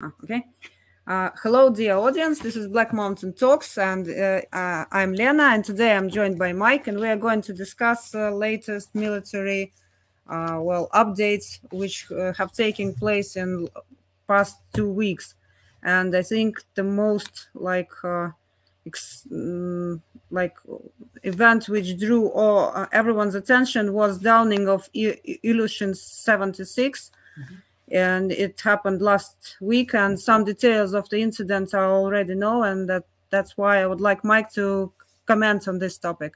Okay. Hello, dear audience. This is Black Mountain Talks, and I'm Lena, and today I'm joined by Mike, and we are going to discuss latest military, updates which have taken place in past 2 weeks. And I think the most event which drew everyone's attention was downing of Ilyushin 76. And it happened last week, and some details of the incident are already known, and that's why I would like Mike to comment on this topic.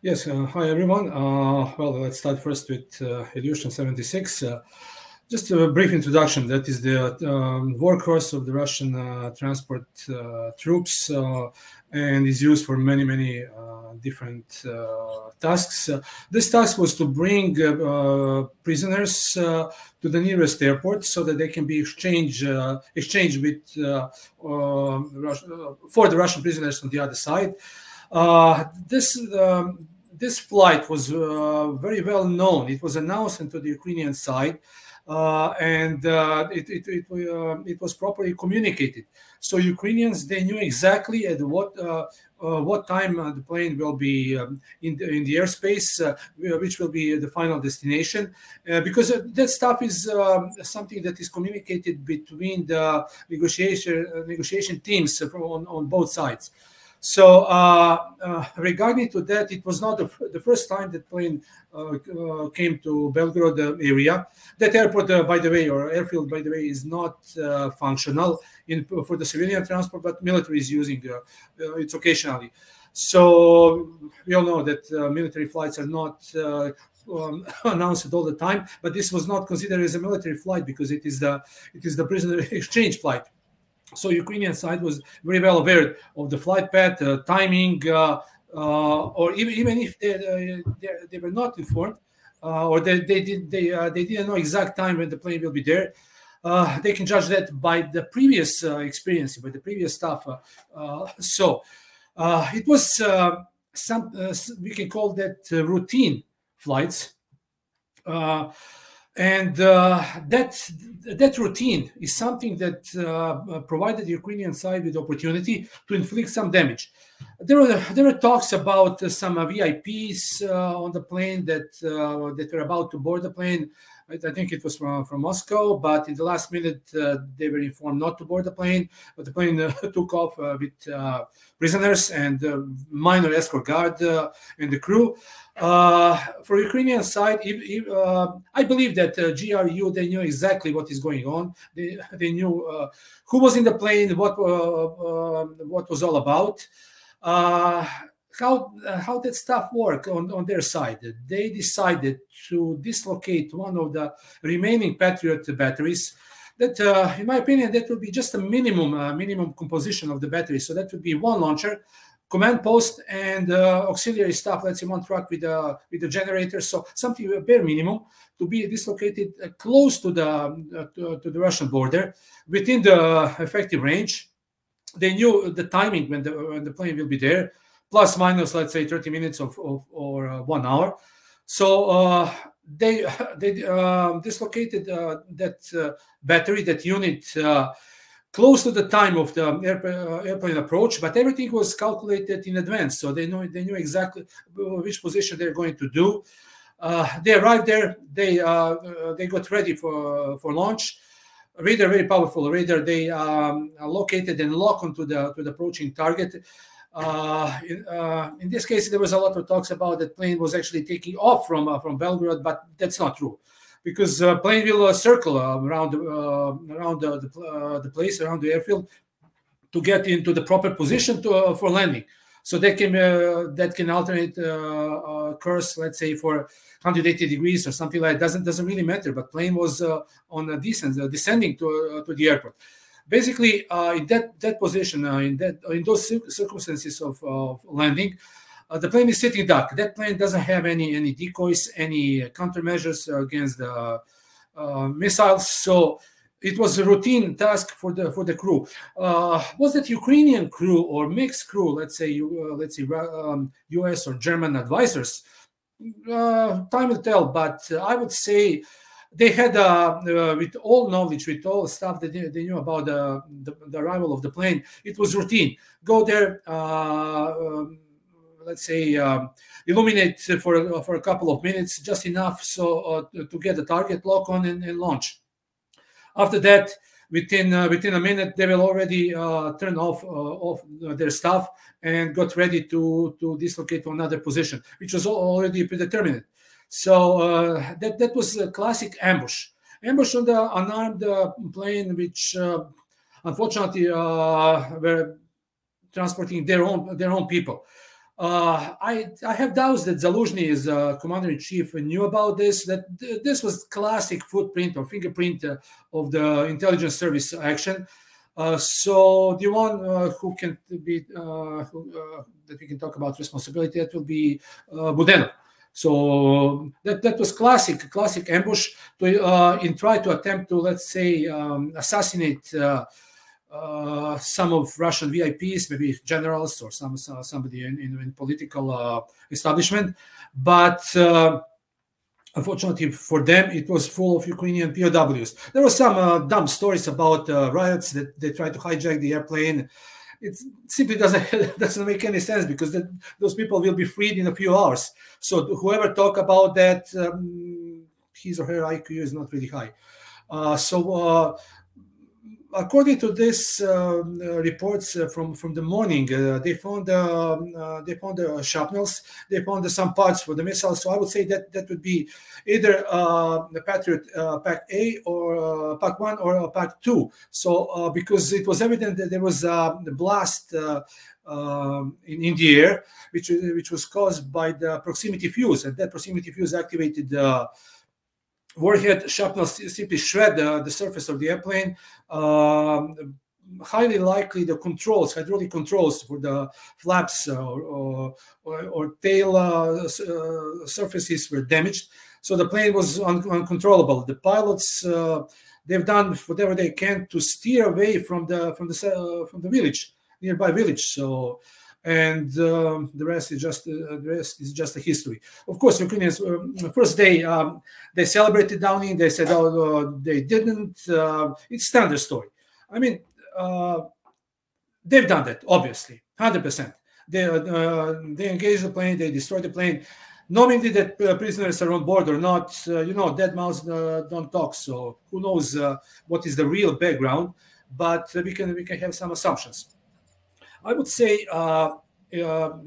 Yes, hi everyone. Well, let's start first with Ilyushin 76. Just a brief introduction. That is the workhorse of the Russian transport troops and is used for many different tasks. This task was to bring prisoners to the nearest airport so that they can be exchanged with for the Russian prisoners on the other side. This flight was very well known. It was announced to the Ukrainian side. It was properly communicated. So Ukrainians, they knew exactly at what time the plane will be in the airspace, which will be the final destination, because that stuff is something that is communicated between the negotiation teams on both sides. So regarding to that, it was not the first time that plane came to Belgorod area. That airport, by the way, or airfield, by the way, is not functional for the civilian transport, but military is using it occasionally. So we all know that military flights are not announced all the time, but this was not considered as a military flight because it is the prisoner exchange flight. So Ukrainian side was very well aware of the flight path, timing, or even if they were not informed, or they didn't know exact time when the plane will be there. They can judge that by the previous experience, by the previous stuff. So it was we can call that routine flights. And that routine is something that provided the Ukrainian side with the opportunity to inflict some damage. There were talks about some VIPs on the plane that were about to board the plane. I think it was from Moscow, but in the last minute they were informed not to board the plane. But the plane took off with prisoners and minor escort guard and the crew. For Ukrainian side, I believe that GRU, they knew exactly what is going on. They knew who was in the plane, what was all about. How that stuff worked on their side. They decided to dislocate one of the remaining Patriot batteries. That, in my opinion, that would be just a minimum composition of the battery. So that would be one launcher, command post, and auxiliary stuff. Let's say one truck with the generator. So something bare minimum to be dislocated close to the Russian border within the effective range. They knew the timing when the plane will be there, plus minus, let's say 30 minutes or 1 hour. So they dislocated that battery, that unit, close to the time of the airplane approach, but everything was calculated in advance, so they knew exactly which position they're going to do. They arrived there. They got ready for launch. Radar, very powerful radar. They located and locked onto the approaching target. In this case, there was a lot of talks about that plane was actually taking off from Belgorod, but that's not true, because plane will circle around the place, around the airfield, to get into the proper position for landing. So that can alternate course, let's say for 180 degrees or something like that. Doesn't really matter. But plane was on a descending to the airport. Basically, in that position, in those circumstances of landing, the plane is sitting duck. That plane doesn't have any decoys, any countermeasures against the missiles. So it was a routine task for the crew. Was it Ukrainian crew or mixed crew? Let's say U.S. or German advisors. Time will tell, but I would say they had, with all knowledge, with all stuff that they knew about the arrival of the plane, it was routine. Go there, let's say, illuminate for a couple of minutes, just enough so to get the target lock on and launch. After that, within a minute, they will already turn off their stuff and got ready to dislocate to another position, which was already predetermined. So that was a classic ambush on the unarmed plane, which unfortunately were transporting their own people. I have doubts that Zaluzhny, as commander-in-chief, knew about this, that this was classic footprint or fingerprint of the intelligence service action. So the one who can be that we can talk about responsibility, that will be Budenov. So that was classic ambush to try to attempt to, let's say, assassinate some of Russian VIPs, maybe generals or somebody in political establishment. But unfortunately for them, it was full of Ukrainian POWs. There were some dumb stories about riots that they tried to hijack the airplane. It simply doesn't make any sense, because those people will be freed in a few hours. So whoever talk about that, his or her IQ is not really high. According to this reports from the morning, they found the shrapnels, they found some parts for the missiles. So I would say that would be either the Patriot Pack A or Pack 1 or Pack 2. So because it was evident that there was a blast in the air, which was caused by the proximity fuse, and that proximity fuse activated warhead. Shrapnel simply shred the surface of the airplane. Highly likely the hydraulic controls for the flaps or tail surfaces were damaged. So the plane was uncontrollable. The pilots, they've done whatever they can to steer away from the village, nearby village. So. And the rest is just a history. Of course, Ukrainians, first day they celebrated Downing. They said, "Oh, they didn't." It's standard story. I mean, they've done that, obviously, 100%. They engaged the plane. They destroyed the plane, knowing that prisoners are on board or not. Dead mouths don't talk. So who knows what is the real background? But we can have some assumptions. I would say,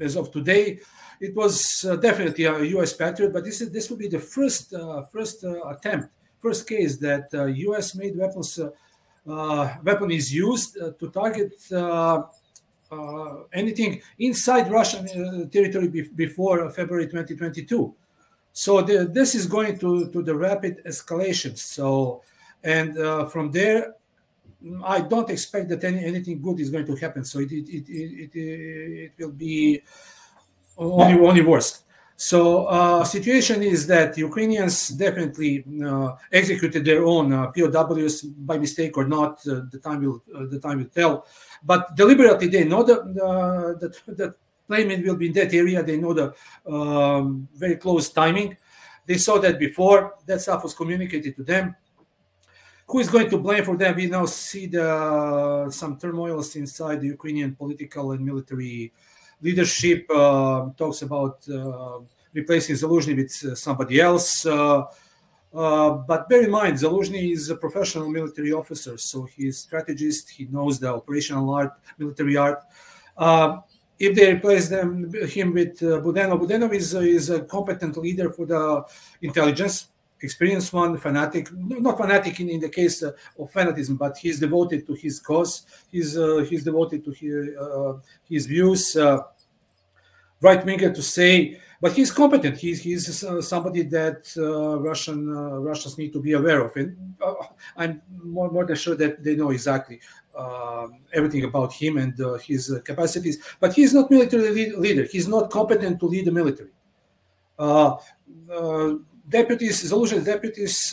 as of today, it was definitely a U.S. Patriot, but this would be the first case that U.S.-made weapon is used to target anything inside Russian territory before February 2022. So this is going to the rapid escalation. So, and from there, I don't expect that anything good is going to happen. So it will be only worse. So situation is that Ukrainians definitely executed their own POWs by mistake or not. The time will tell. But deliberately, they know that the plane will be in that area. They know the very close timing. They saw that before. That stuff was communicated to them. Who is going to blame for that? We now see some turmoils inside the Ukrainian political and military leadership. Talks about replacing Zaluzhny with somebody else. But bear in mind, Zaluzhny is a professional military officer, so he's a strategist. He knows the operational art, military art. If they replace him with Budenov is a competent leader for the intelligence. Experienced one, fanatic, not fanatic in the case of fanatism, but he's devoted to his cause. He's devoted to his views. Right winger to say, but he's competent. He's somebody that Russians need to be aware of, and I'm more than sure that they know exactly everything about him and his capacities. But he's not military leader. He's not competent to lead the military. Deputies, Zaluzhny's deputies,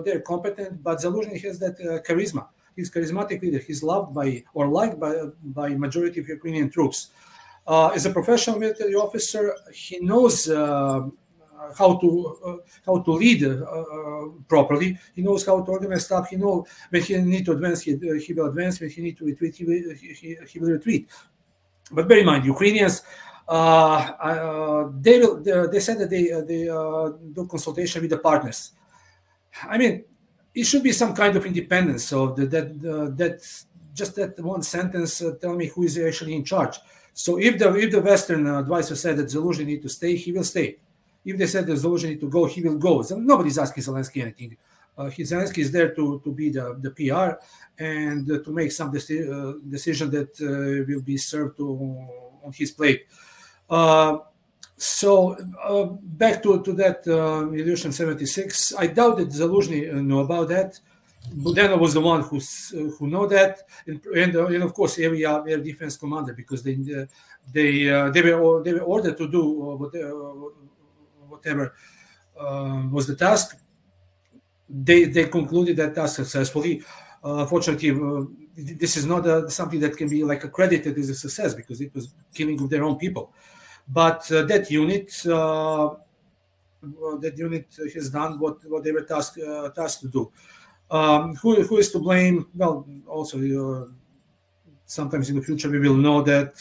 they're competent, but Zaluzhny has that charisma. He's a charismatic leader. He's loved liked by majority of Ukrainian troops. As a professional military officer, he knows how to lead properly. He knows how to organize stuff. He knows when he need to advance, he will advance. When he need to retreat, he will retreat. But bear in mind, Ukrainians, they said that they do consultation with the partners. I mean, it should be some kind of independence. So that just that one sentence tell me who is actually in charge. So if the Western advisor said that Zelensky need to stay, he will stay. If they said that Zelensky need to go, he will go. So nobody's asking Zelensky anything. Zelensky is there to be the PR and to make some decision that will be served on his plate. So back to that Illusion 76, I doubt that Zelensky knew about that. Budanov was the one who know that, and of course area defense commander, because they were ordered to do whatever was the task. They concluded that task successfully. Fortunately, this is not something that can be like accredited as a success, because it was killing of their own people. But that unit has done what they were tasked to do. Who is to blame? Well, also sometimes in the future we will know that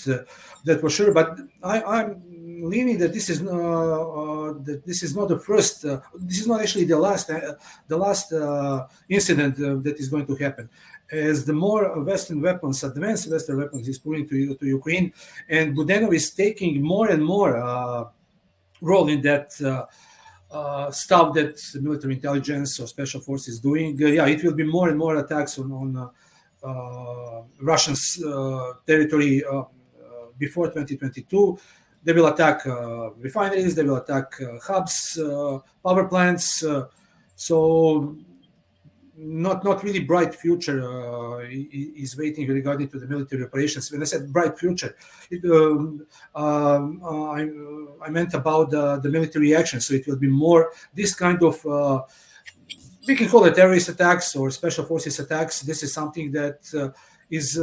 for sure. But I'm leaning that this is not the first. This is not actually the last incident that is going to happen. As the more Western weapons, advanced Western weapons, is pulling to Ukraine, and Budanov is taking more and more role in that. Stuff that military intelligence or special forces is doing. It will be more and more attacks on Russians' territory before 2022. They will attack refineries, they will attack hubs, power plants. So not really bright future is waiting regarding to the military operations. When I said bright future, I meant about the military action. So it will be more this kind of, we can call it terrorist attacks or special forces attacks. This is something that is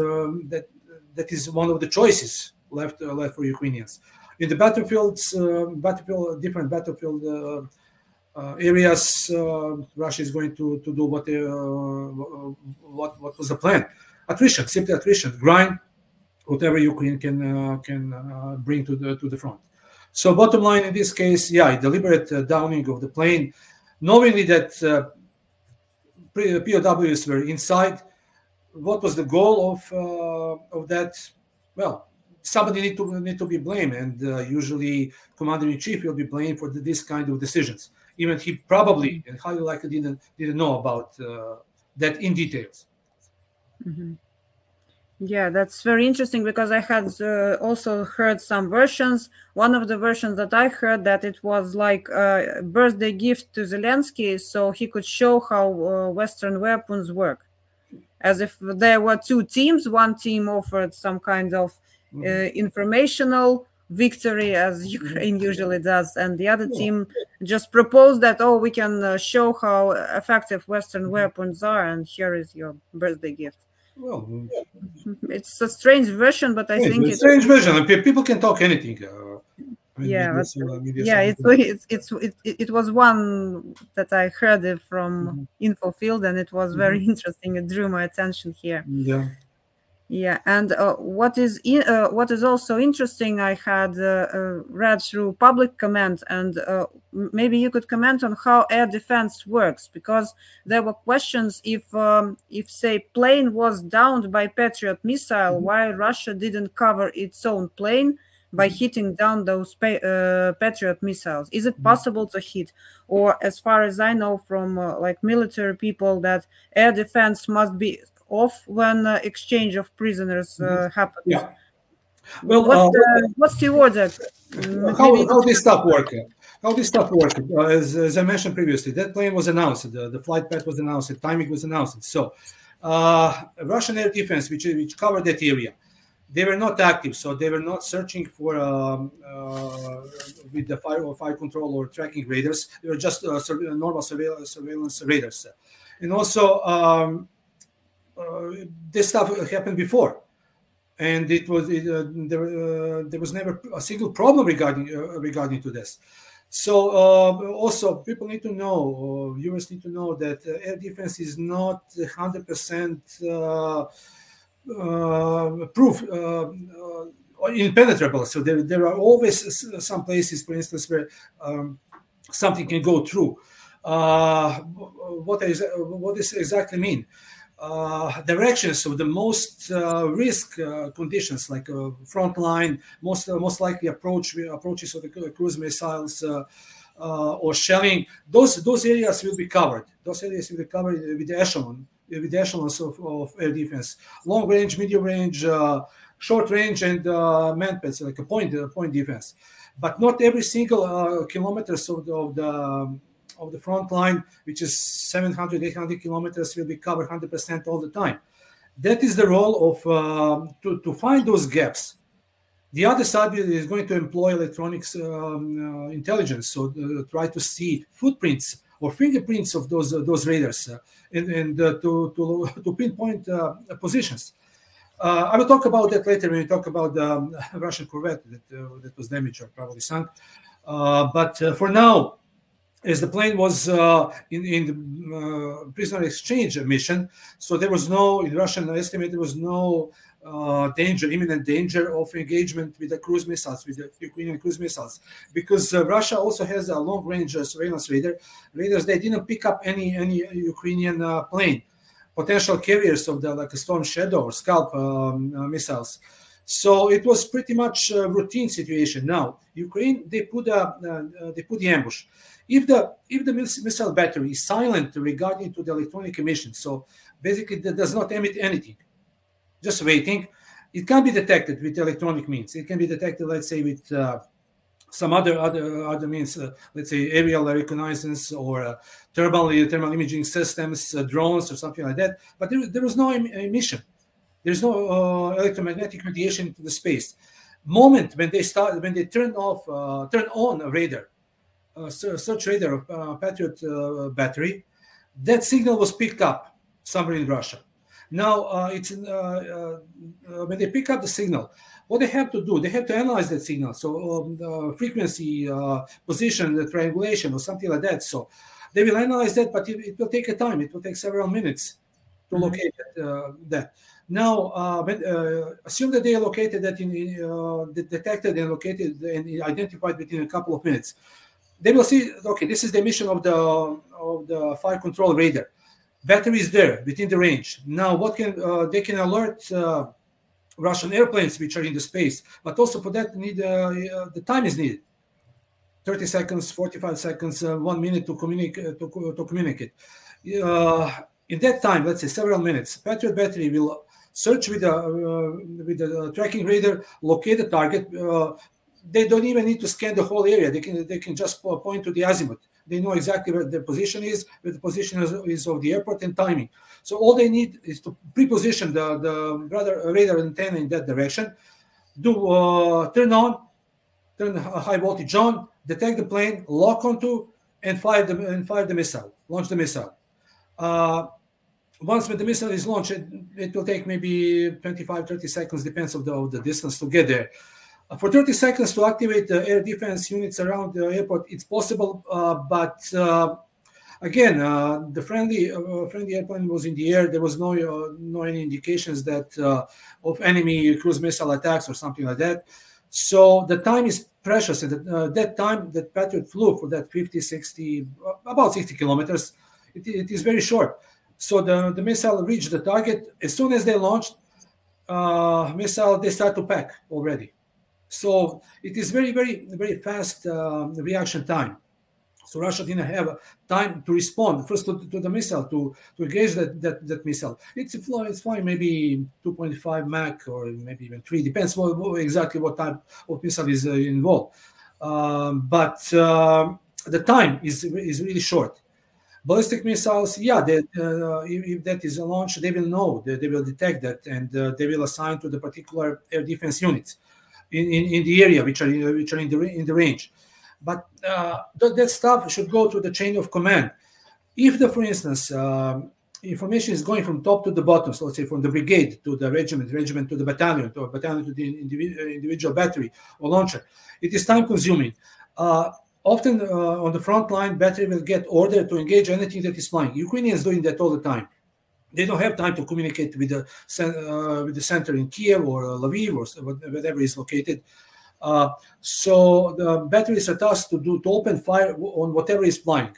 one of the choices left for Ukrainians. In the battlefields, different battlefield areas, Russia is going to do what was the plan? Attrition, simply attrition, grind whatever Ukraine can bring to the front. So bottom line in this case, deliberate downing of the plane, knowingly that POWs were inside. What was the goal of that? Well, somebody need to be blamed, and usually commander-in-chief will be blamed for this kind of decisions. Even he probably and highly likely didn't know about that in details. Mm-hmm. Yeah, that's very interesting, because I had also heard some versions. One of the versions that I heard, that it was like a birthday gift to Zelensky, so he could show how Western weapons work. As if there were two teams. One team offered some kind of informational victory, as Ukraine usually does, and the other team just proposed that, we can show how effective Western weapons are, and here is your birthday gift. Well, it's a strange version, but I think it's a strange version. People can talk anything. It was one that I heard from Info Field, and it was very interesting. It drew my attention here. Yeah, and what is also interesting, I had read through public comment, and maybe you could comment on how air defense works, because there were questions if say plane was downed by Patriot missile, why Russia didn't cover its own plane by hitting down those Patriot missiles. Is it possible to hit? Or as far as I know from like military people, that air defense must be off when exchange of prisoners happens. Yeah. Well, what's the order? How this stuff work? How this stuff work? As I mentioned previously, that plane was announced, the flight path was announced, the timing was announced. So Russian air defense, which covered that area, they were not active, so they were not searching for with the fire control or tracking radars. They were just normal surveillance radars. And also, this stuff happened before, and there was never a single problem regarding to this. So also people need to know, viewers need to know that air defense is not 100% proof impenetrable. So there are always some places, for instance, where something can go through. What does exactly mean? Directions of the most risk conditions, like front line, most likely approaches of the cruise missiles or shelling. Those areas will be covered. Those areas will be covered with the echelons of air defense: long range, medium range, short range, and manpads, like a point defense. But not every single kilometers of the front line, which is 700, 800 kilometers, will be covered 100% all the time. That is the role of to find those gaps. The other side is going to employ electronics intelligence, so try to see footprints or fingerprints of those radars and to pinpoint positions. I will talk about that later when we talk about the Russian corvette that was damaged or probably sunk. But for now, as the plane was in the prisoner exchange mission, so there was no, in Russian estimate, there was no imminent danger of engagement with the cruise missiles, with the Ukrainian cruise missiles, because Russia also has a long-range surveillance radars. They didn't pick up any Ukrainian plane, potential carriers of the like a Storm Shadow or Scalp missiles. So it was pretty much a routine situation. Now Ukraine, they put the ambush. If the missile battery is silent regarding to the electronic emission, so basically that does not emit anything, just waiting, it can be detected with electronic means. It can be detected, let's say, with some other means, let's say aerial reconnaissance or thermal imaging systems, drones or something like that. But there was no emission. There's no electromagnetic radiation into the space. Moment when they turn on a radar, search radar of Patriot battery, that signal was picked up somewhere in Russia. Now when they pick up the signal, what they have to do, they have to analyze that signal. So frequency, position, the triangulation, or something like that. So they will analyze that, but it will take a time. It will take several minutes to locate that. Now, assume that they located that detected and located and identified within a couple of minutes. They will see, okay, this is the emission of the fire control radar. Battery is there within the range. Now, what can they can alert Russian airplanes which are in the space, but also for that need the time is needed. 30 seconds, 45 seconds, 1 minute to communicate. In that time, let's say several minutes, Patriot battery will search with the tracking radar, locate the target. They don't even need to scan the whole area. They can just point to the azimuth. They know exactly where the position is, where the position is of the airport, and timing. So all they need is to pre-position the radar antenna in that direction. Turn high voltage on, detect the plane, lock onto, and fire the missile. Launch the missile. Once when the missile is launched, it will take maybe 25-30 seconds, depends on the distance to get there. For 30 seconds to activate the air defense units around the airport, it's possible, but again, the friendly airplane was in the air. There was no any indications that of enemy cruise missile attacks or something like that. So the time is precious, and that time that Patriot flew for that 50, 60, about 60 kilometers, it is very short. So the missile reached the target. As soon as they launched missile, they start to pack already. So it is very, very, very fast reaction time. So Russia didn't have time to respond first to the missile, to engage that missile. It's flying maybe 2.5 Mach or maybe even 3, depends exactly what type of missile is involved. But the time is really short. Ballistic missiles, yeah, if that is launched, they will know, they will detect that, and they will assign to the particular air defense units in the area which are in the range. But that stuff should go to the chain of command. If for instance, information is going from top to the bottom, so let's say from the brigade to the regiment to the battalion, to the individual battery or launcher, it is time consuming. often on the front line, battery will get ordered to engage anything that is flying. Ukrainians doing that all the time. They don't have time to communicate with the center in Kiev or Lviv or whatever is located. So the batteries are tasked to open fire on whatever is flying.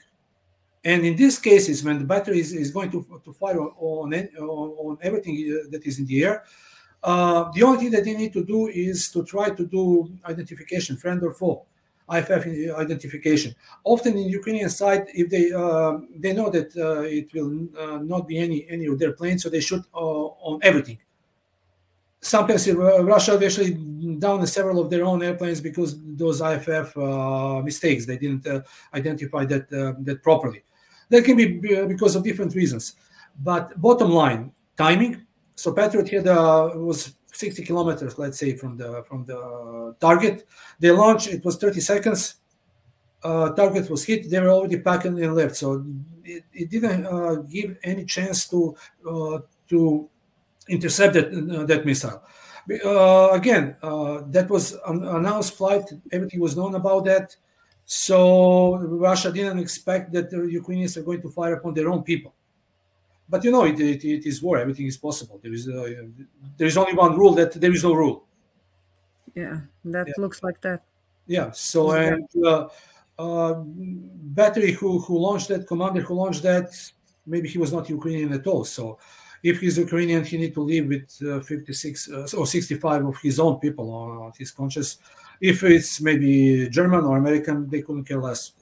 And in these cases, when the battery is going to fire on everything that is in the air, the only thing that they need to do is to try to do identification, friend or foe, IFF identification. Often in Ukrainian side, if they know that it will not be any of their planes, so they shoot on everything. Sometimes Russia actually down several of their own airplanes because those IFF mistakes, they didn't identify that properly. That can be because of different reasons. But bottom line, timing. So Patriot had was 60 kilometers, let's say, from the target. They launched. It was 30 seconds. Target was hit. They were already packing and left. So it didn't give any chance to intercept that missile. Again, that was an announced flight. Everything was known about that. So Russia didn't expect that the Ukrainians are going to fire upon their own people. But you know, it is war. Everything is possible. There is only one rule, that there is no rule. Yeah, that looks like that. Yeah. So and battery who launched that, commander who launched that, maybe he was not Ukrainian at all. So if he's Ukrainian, he need to live with 56 or 65 of his own people on his conscience. If it's maybe German or American, they couldn't care less.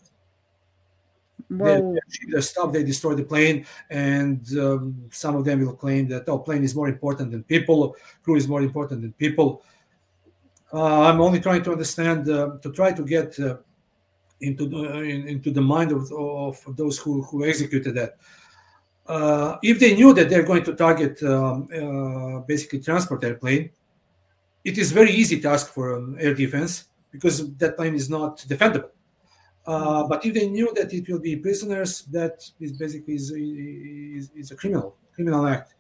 Well, they achieve their stuff, they destroy the plane, and some of them will claim that plane is more important than people, crew is more important than people. I'm only trying to understand, to try to get into the mind of those who executed that. If they knew that they're going to target basically transport airplane, it is very easy task for air defense because that plane is not defendable. But if they knew that it will be prisoners, that is basically is a criminal act.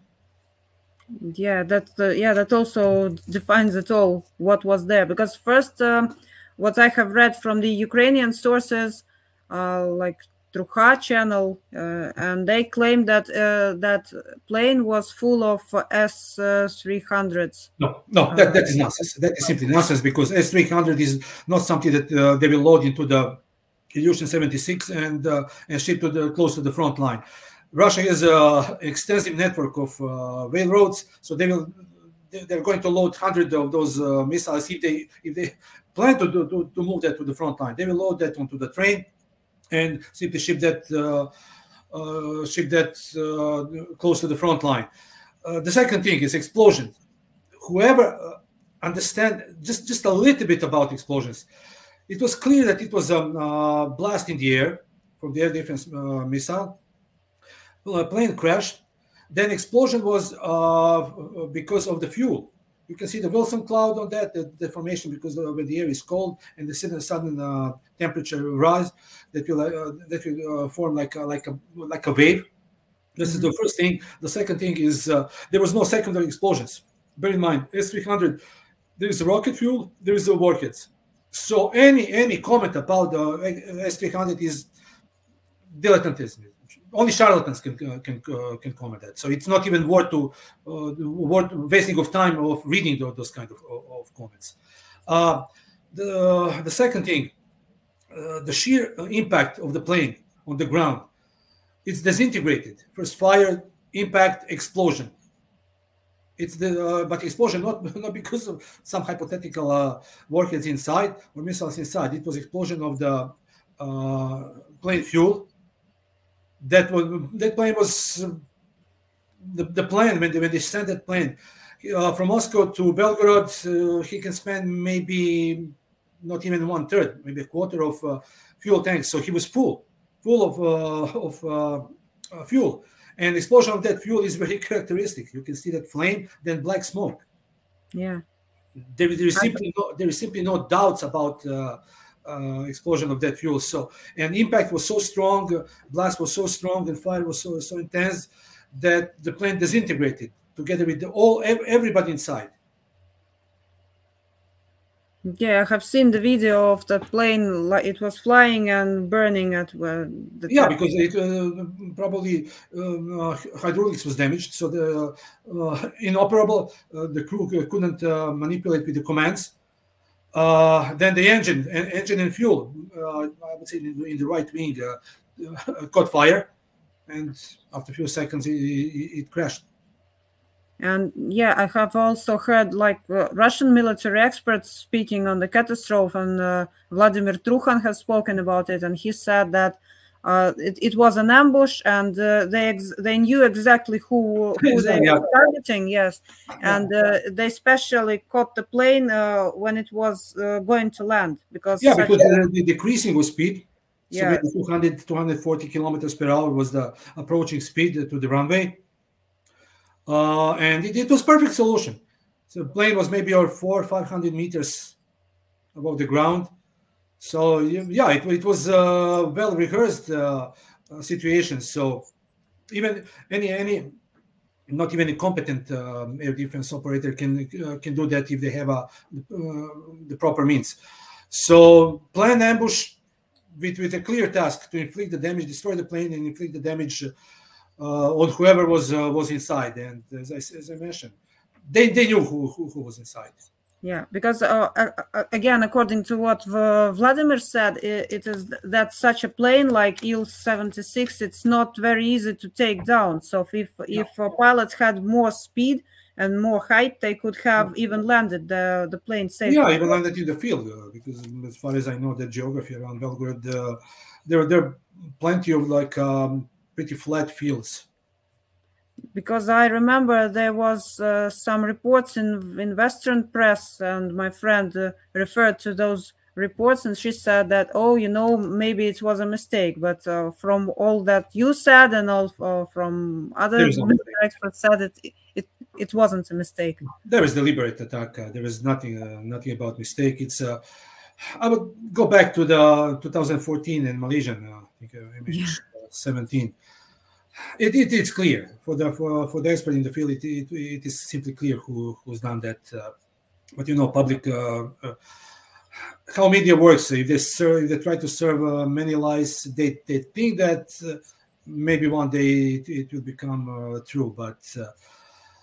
Yeah, that also defines it all what was there. Because first, what I have read from the Ukrainian sources, like Trucha channel, and they claim that that plane was full of S-300s. No, that is nonsense. That is simply nonsense because S-300 is not something that they will load into the Ilyushin 76 and ship close to the front line. Russia has an extensive network of railroads, so they're going to load hundreds of those missiles if they plan to move that to the front line. They will load that onto the train and simply ship that close to the front line. The second thing is explosion. Whoever understand just a little bit about explosions, it was clear that it was a blast in the air from the air defense missile. A plane crashed. Then explosion was because of the fuel. You can see the Wilson cloud on that, the deformation because when the air is cold and the sudden temperature rise, that will form like a wave. This is the first thing. The second thing is there was no secondary explosions. Bear in mind, S-300, there is a rocket fuel, there is a warheads. So any comment about the S-300 is dilettantism. Only charlatans can comment that. So it's not even worth wasting of time of reading those kind of comments. The second thing, the sheer impact of the plane on the ground, it's disintegrated. First fire, impact, explosion. It's but explosion not because of some hypothetical warheads inside or missiles inside. It was explosion of the plane fuel. That plane was the plane when they sent that plane from Moscow to Belgorod. He can spend maybe not even 1/3, maybe a quarter of fuel tanks. So he was full of fuel. And explosion of that fuel is very characteristic. You can see that flame, then black smoke. Yeah, there is simply no doubts about explosion of that fuel. So, and impact was so strong, blast was so strong, and fire was so intense that the plane disintegrated together with everybody inside. Yeah, I have seen the video of the plane. Like it was flying and burning at Yeah, because it probably hydraulics was damaged, so the inoperable. The crew couldn't manipulate with the commands. Then the engine and fuel, I would say in the right wing, caught fire, and after a few seconds, it crashed. And yeah, I have also heard like Russian military experts speaking on the catastrophe, and Vladimir Trukhan has spoken about it, and he said that it was an ambush, and they knew exactly who they were targeting. Yes, and they specially caught the plane when it was going to land because because the decreasing was speed. So maybe 240 kilometers per hour was the approaching speed to the runway. And it was perfect solution. So the plane was maybe 400 or 500 meters above the ground. So yeah, it was a well rehearsed situation. So even any not even a competent air defense operator can do that if they have the proper means. So planned ambush with a clear task to inflict the damage, destroy the plane, and inflict the damage on whoever was inside. And as I mentioned, they knew who was inside. Yeah, because again, according to what Vladimir said, it is that such a plane like Il-76, it's not very easy to take down. So if pilots had more speed and more height, they could have even landed the plane safely. Yeah, even landed in the field, because as far as I know the geography around Belgrade, there are plenty of like pretty flat fields. Because I remember there was some reports in Western press, and my friend referred to those reports, and she said that, oh, maybe it was a mistake. But from all that you said, and all from other military experts said it wasn't a mistake. There was deliberate attack. There was nothing about mistake. It's I would go back to the 2014 in Malaysian, I think MH17. It's clear for the expert in the field. It is simply clear who's done that. But public how media works. If they try to serve many lies, they think that maybe one day it will become true. But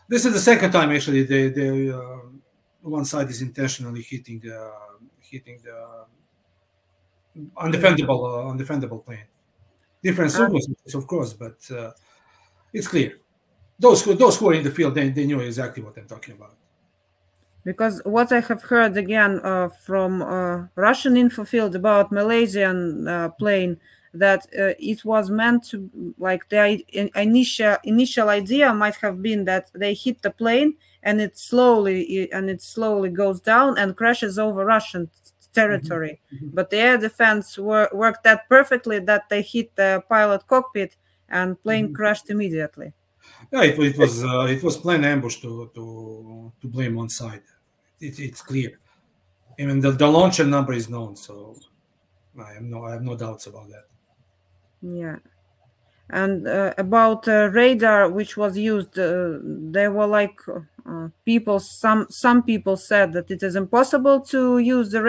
this is the second time actually they one side is intentionally hitting the undefendable plane. Different circumstances, of course, but it's clear. Those who are in the field, they knew exactly what I'm talking about. Because what I have heard again from Russian info field about Malaysian plane, that it was meant to, like, the initial idea might have been that they hit the plane and it slowly goes down and crashes over Russian territory. But the air defense worked that perfectly that they hit the pilot cockpit and plane crashed immediately. Yeah, it was planned ambush to blame one side. It's clear. Even the launcher number is known, so I have no doubts about that. Yeah. And about radar which was used, there were like people. Some people said that it is impossible to use the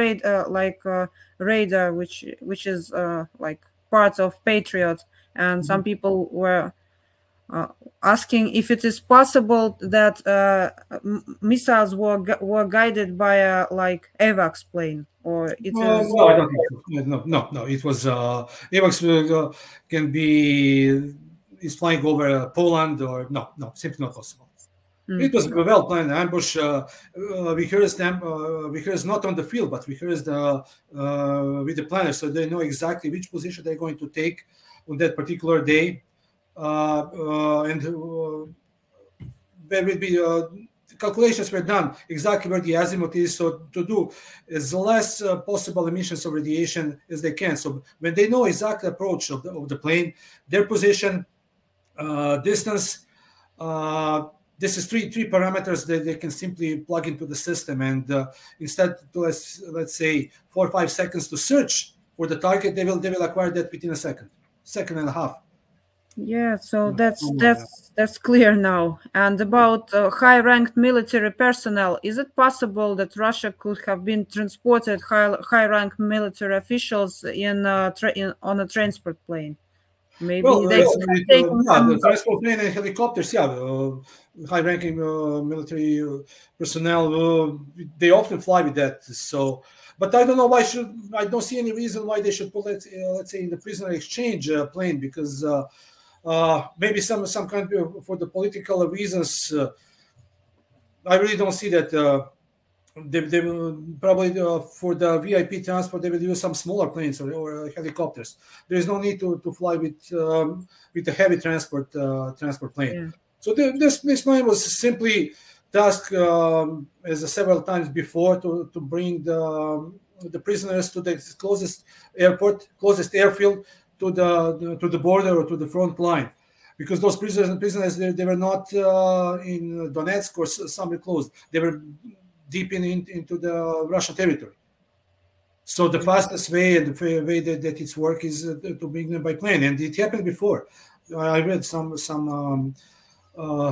radar, which is like part of Patriot, and some people were asking if it is possible that missiles were guided by a like AWACS plane, or it is. No, I don't think so. No. It was AWACS is flying over Poland, or no, simply not possible. It was a well-planned ambush. We rehearsed not on the field, but we rehearsed with the planners, so they know exactly which position they're going to take on that particular day. And there will be calculations were done exactly where the azimuth is, so to do as less possible emissions of radiation as they can. So when they know exact approach of the plane, their position, distance, this is three parameters that they can simply plug into the system, and instead to let's say 4 or 5 seconds to search for the target, they will acquire that within a second and a half. Yeah, so that's clear now. And about high-ranked military personnel, is it possible that Russia could have been transported high-ranked military officials on a transport plane? Maybe they could have taken the transport plane and helicopters, high-ranking military personnel, they often fly with that. So, but I don't know I don't see any reason why they should put, let's say, in the prisoner exchange plane, because maybe some kind of, for the political reasons, I really don't see that. They will probably for the VIP transport they will use some smaller planes or helicopters. There is no need to fly with a heavy transport plane. Yeah. So this plane was simply tasked as several times before to bring the prisoners to the closest airfield to the border or to the front line, because those prisoners they were not in Donetsk or somewhere close. They were deep into the Russian territory. So the fastest way and the way that it's work is to bring them by plane, and it happened before. I read some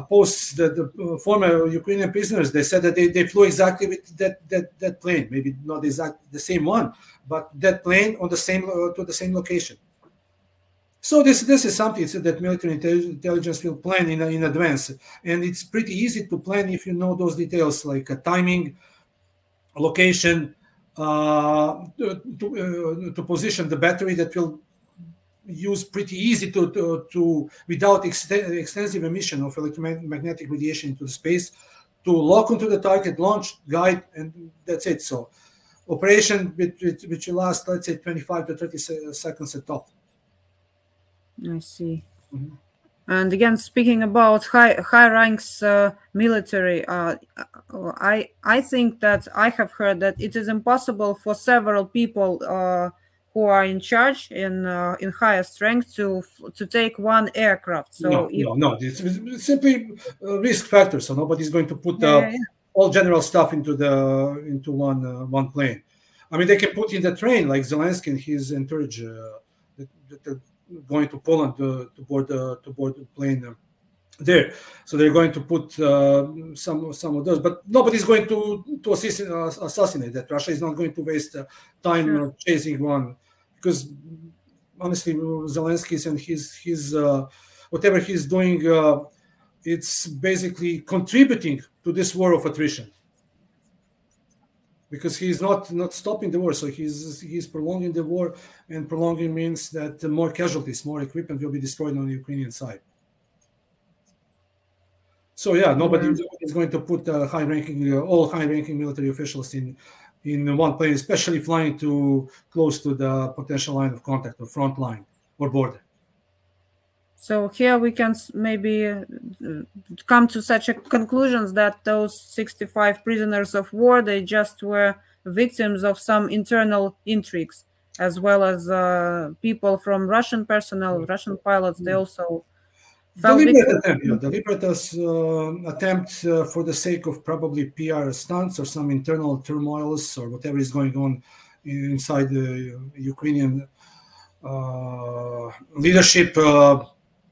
posts that the former Ukrainian prisoners, they said that they flew exactly with that plane, maybe not the same one, but that plane on the same to the same location. So this is something that military intelligence will plan in advance, and it's pretty easy to plan if you know those details, like timing, location, to position the battery that will use pretty easy to without extensive emission of electromagnetic radiation into the space, to lock onto the target, launch, guide, and that's it. So operation which will last, let's say, 25 to 30 seconds at top. I see. Mm-hmm. And again, speaking about high ranks military, I think that I have heard that it is impossible for several people who are in charge in highest rank to take one aircraft. So no, it's simply risk factor. So nobody's going to put all general stuff into one plane. I mean, they can put in the train like Zelensky and his entourage. Going to Poland to board the plane there, so they're going to put some of those, but nobody's going to assassinate that. Russia is not going to waste time chasing one, because honestly, Zelensky's and his whatever he's doing, it's basically contributing to this war of attrition, because he's not stopping the war, so he's prolonging the war, and prolonging means that more casualties, more equipment will be destroyed on the Ukrainian side. So nobody is going to put all high-ranking military officials in one plane, especially flying too close to the potential line of contact or front line or border. So here we can maybe come to such a conclusions that those 65 prisoners of war, they just were victims of some internal intrigues, as well as people from Russian personnel, Russian pilots, they also fell deliberate attempt for the sake of probably PR stunts or some internal turmoils or whatever is going on inside the Ukrainian leadership.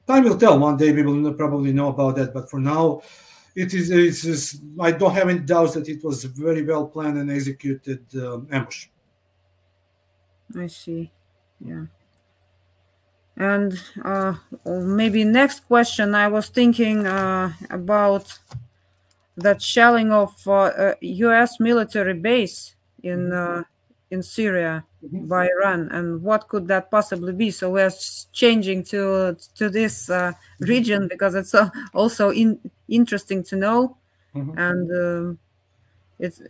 Time will tell. One day we will probably know about that. But for now, it is. I don't have any doubts that it was a very well planned and executed ambush. I see. Yeah. And maybe next question. I was thinking about that shelling of U.S. military base in Syria by Iran, and what could that possibly be? So we're changing to this region because it's also interesting to know, and it's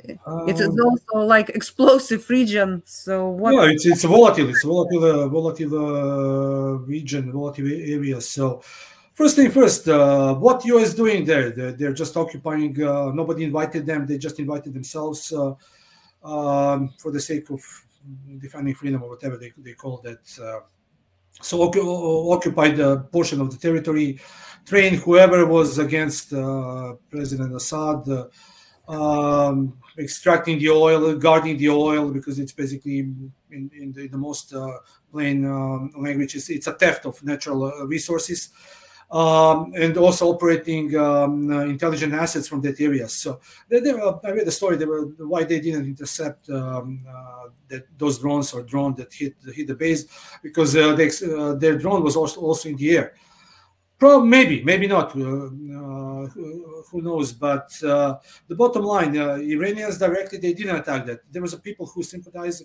also like explosive region. So what? Yeah, it's a volatile region, volatile area. So first thing first, what US doing there? They're just occupying. Nobody invited them. They just invited themselves for the sake of defending freedom or whatever they call that. So occupied a portion of the territory, trained whoever was against President Assad, extracting the oil, guarding the oil, because it's basically in the most plain language, it's a theft of natural resources. And also operating intelligent assets from that area. So I read the story. Why they didn't intercept those drones or drone that hit the base, because their drone was also in the air. Maybe not. Who knows? But the bottom line, Iranians directly, they didn't attack that. There was a people who sympathized,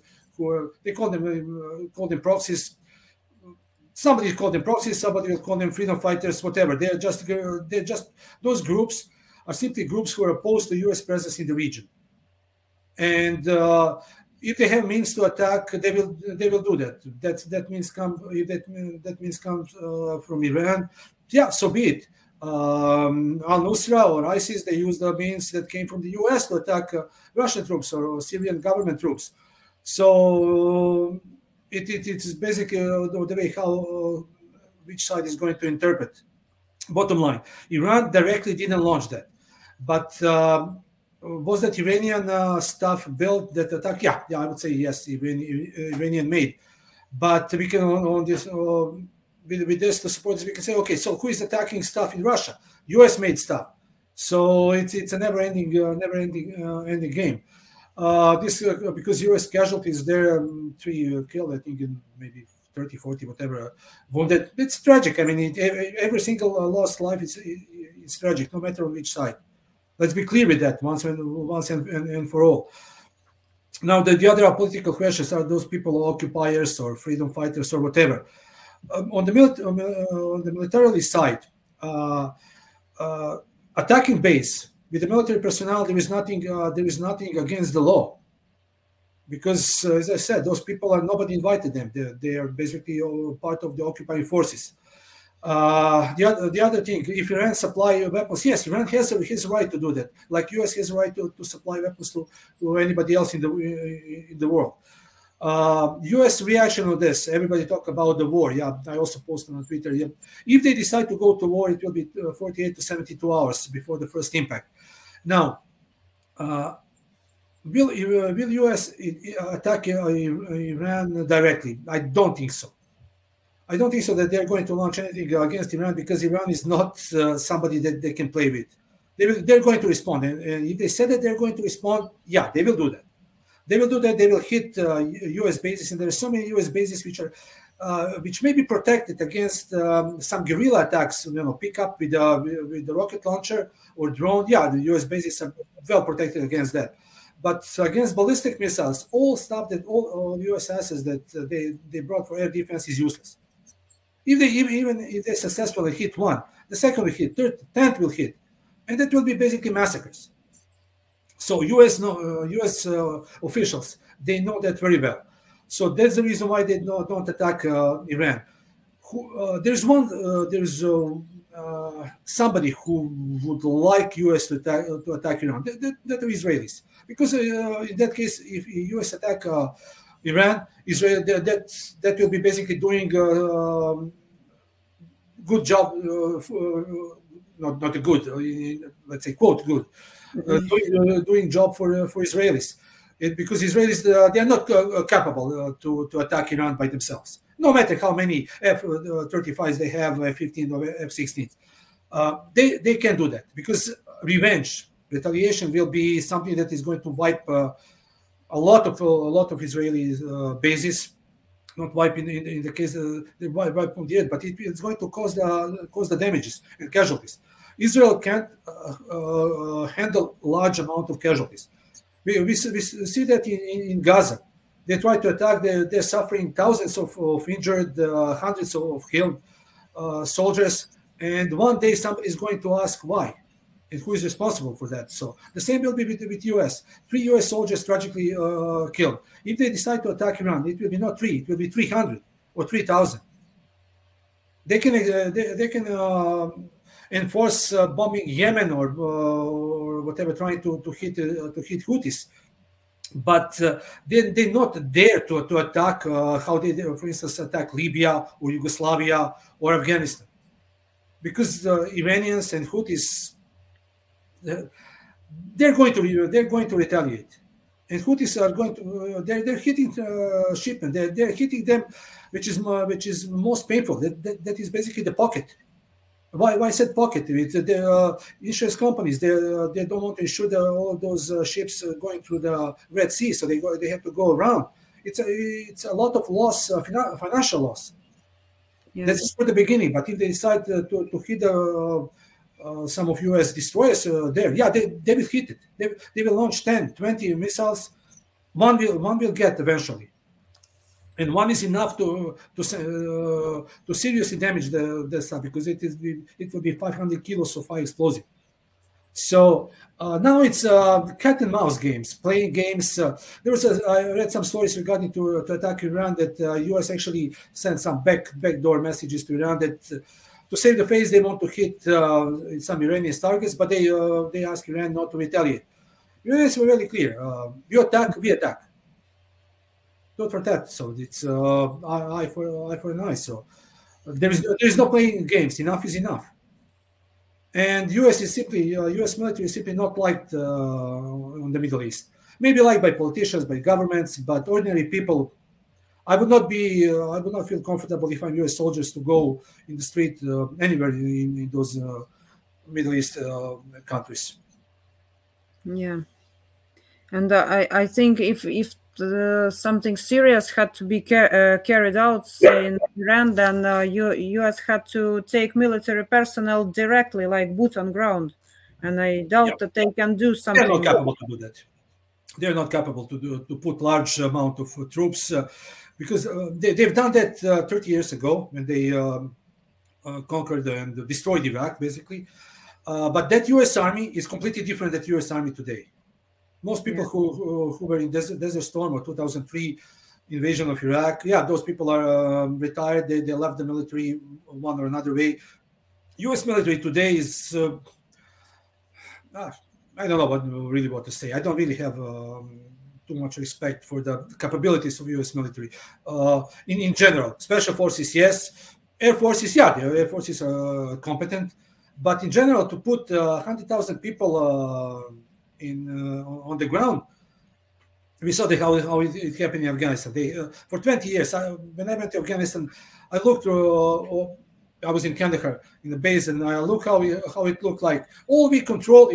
they called them proxies. Somebody called them proxies, somebody will call them freedom fighters, whatever. They're just those groups are simply groups who are opposed to U.S. presence in the region. And if they have means to attack, they will do that. That means comes from Iran. Yeah, so be it. Al-Nusra or ISIS, they use the means that came from the U.S. to attack Russian troops or Syrian government troops. So it's basically the way how which side is going to interpret. Bottom line, Iran directly didn't launch that, but was that Iranian stuff built that attack? Yeah, I would say yes, Iranian made. But we can on this with this to support this, we can say, okay, so who is attacking stuff in Russia? U.S. made stuff. So it's a never-ending game. This because U.S. casualties there, 3 killed, I think, in maybe 30, 40, whatever, wounded. It's tragic. I mean, every single lost life is tragic, no matter on which side. Let's be clear with that once and for all. Now, the other political questions are those people occupiers or freedom fighters or whatever. On the militarily side, attacking base with the military personnel, there is nothing against the law, because as I said, those people nobody invited them. They are basically part of the occupying forces. The other thing, if Iran supply weapons, yes, Iran has a right to do that. Like US has a right to supply weapons to anybody else in the world. US reaction on this, everybody talk about the war. Yeah, I also posted on Twitter. Yeah. If they decide to go to war, it will be 48 to 72 hours before the first impact. Now, will US attack Iran directly? I don't think so. I don't think so that they're going to launch anything against Iran, because Iran is not somebody that they can play with. They're going to respond. And if they said that they're going to respond, yeah, they will do that. They will do that. They will hit U.S. bases, and there are so many U.S. bases which may be protected against some guerrilla attacks. Pick up with the rocket launcher or drone. Yeah, the U.S. bases are well protected against that. But against ballistic missiles, all stuff that all U.S. assets that they brought for air defense is useless. Even if they successfully hit one, the second will hit, third, 10th will hit, and that will be basically massacres. So U.S. Officials, they know that very well. So that's the reason why they don't attack Iran. There's somebody who would like U.S. to attack Iran. That are Israelis, because in that case, if U.S. attack Iran, Israel that will be basically doing good job. Not a good, let's say, quote, good, doing job for Israelis, because Israelis they are not capable to attack Iran by themselves, no matter how many F-35s they have, F-15 or F-16s. They can do that, because retaliation will be something that is going to wipe a lot of Israeli bases. Not wipe in the case they wipe from the air, but it's going to cause the damages and casualties. Israel can't handle large amount of casualties. We see that in Gaza. They try to attack. They're suffering thousands of injured, hundreds of killed soldiers. And one day somebody is going to ask why, and who is responsible for that. So the same will be with U.S. 3 U.S. soldiers tragically killed. If they decide to attack Iran, it will be not 3, it will be 300 or 3,000. They can enforce bombing Yemen or whatever, trying to hit Houthis. But they not dare to attack how they, for instance, attack Libya or Yugoslavia or Afghanistan, because the Iranians and Houthis, they're going to retaliate. And Houthis are going to they're hitting shipment. They're hitting them, which is most painful. That is basically the pocket. Why I said pocket? It's the insurance companies. They don't want to insure all those ships going through the Red Sea, so they have to go around. It's a lot of loss, financial loss. Yeah. That's for the beginning. But if they decide to hit some of U.S. destroyers there, yeah, they will hit it. They will launch 10, 20 missiles. One will get eventually. And one is enough to seriously damage the stuff, because it will be 500 kilos of high explosive. So now it's cat and mouse games, playing games. I read some stories regarding to attack Iran that U.S. actually sent some backdoor messages to Iran that to save the face they want to hit some Iranian targets, but they ask Iran not to retaliate. U.S. were really clear: you attack, we attack. Not for that. So it's eye for an eye. So there is no playing games. Enough is enough. And U.S. military is simply not liked on the Middle East. Maybe liked by politicians, by governments, but ordinary people. I would not feel comfortable if I'm U.S. soldiers to go in the street anywhere in those Middle East countries. Yeah, and I think if something serious had to be carried out in Iran, then U.S. had to take military personnel directly, like boots on ground, and I doubt that they can do something. They're not capable to do that. They're not capable to put large amount of troops because they've done that 30 years ago when they conquered and destroyed Iraq, basically. But that U.S. Army is completely different than the U.S. Army today. Most people who were in Desert Storm or 2003 invasion of Iraq, yeah, those people are retired. They left the military one or another way. U.S. military today is, I don't know what to say. I don't really have too much respect for the capabilities of U.S. military in general. Special forces, yes. Air forces, yeah, the Air forces are competent. But in general, to put 100,000 people on the ground, we saw how it happened in Afghanistan. For 20 years, when I went to Afghanistan, I looked. I was in Kandahar in the base, and I looked how it looked like. All we control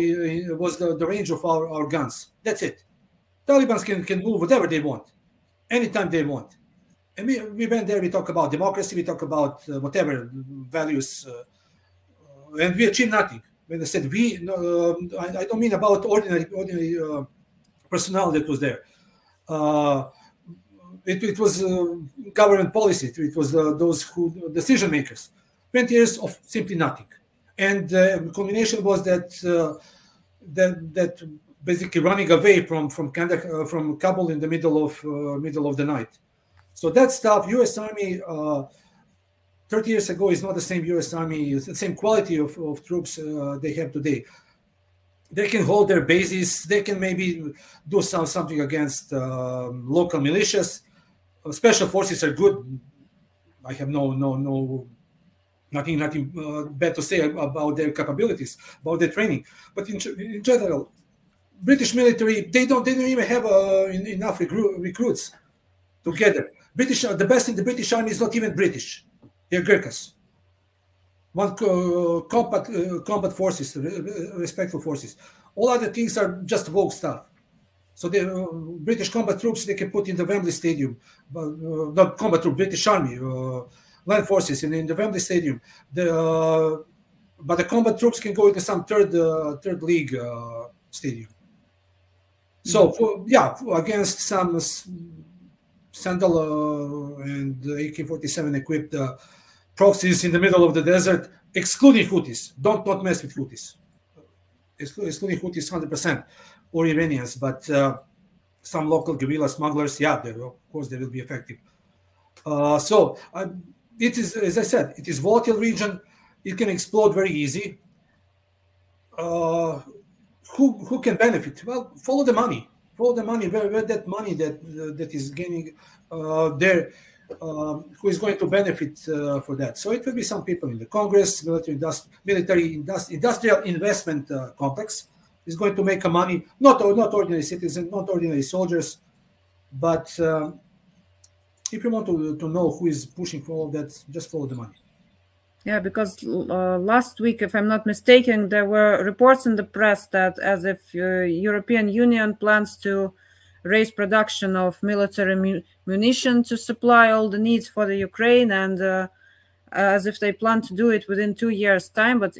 was the range of our guns. That's it. Taliban can move whatever they want, anytime they want. And we went there. We talk about democracy. We talk about whatever values, and we achieved nothing. When I said we, I don't mean about ordinary personnel that was there. It was government policy. It was those decision makers. 20 years of simply nothing, and the combination was that basically running away from Kabul in the middle of the night. So that stuff, U.S. Army. 30 years ago is not the same U.S. Army, the same quality of troops they have today. They can hold their bases. They can maybe do something against local militias. Special forces are good. I have nothing bad to say about their capabilities, about their training. But in general, British military, they don't even have enough recruits together. The best in the British Army is not even British. They're Gurkhas. One combat forces, respectful forces. All other things are just vogue stuff. So the British combat troops they can put in the Wembley Stadium, but not combat troops, British Army, land forces in the Wembley Stadium. But the combat troops can go into some third league stadium. So against some Sandal and AK-47 equipped proxies in the middle of the desert, excluding Houthis. Don't mess with Houthis. Excluding Houthis 100%, or Iranians, but some local guerrilla smugglers, of course they will be effective. It is, as I said, it is volatile region. It can explode very easy. Who can benefit? Well, follow the money. Follow the money. Where that money that is gaining there, who is going to benefit for that? So it will be some people in the Congress, military industrial investment complex, is going to make money. Not ordinary citizens, not ordinary soldiers, but if you want to know who is pushing for all that, just follow the money. Yeah, because last week, if I'm not mistaken, there were reports in the press that as if European Union plans to raise production of military munition to supply all the needs for the Ukraine, and as if they plan to do it within 2 years' time. But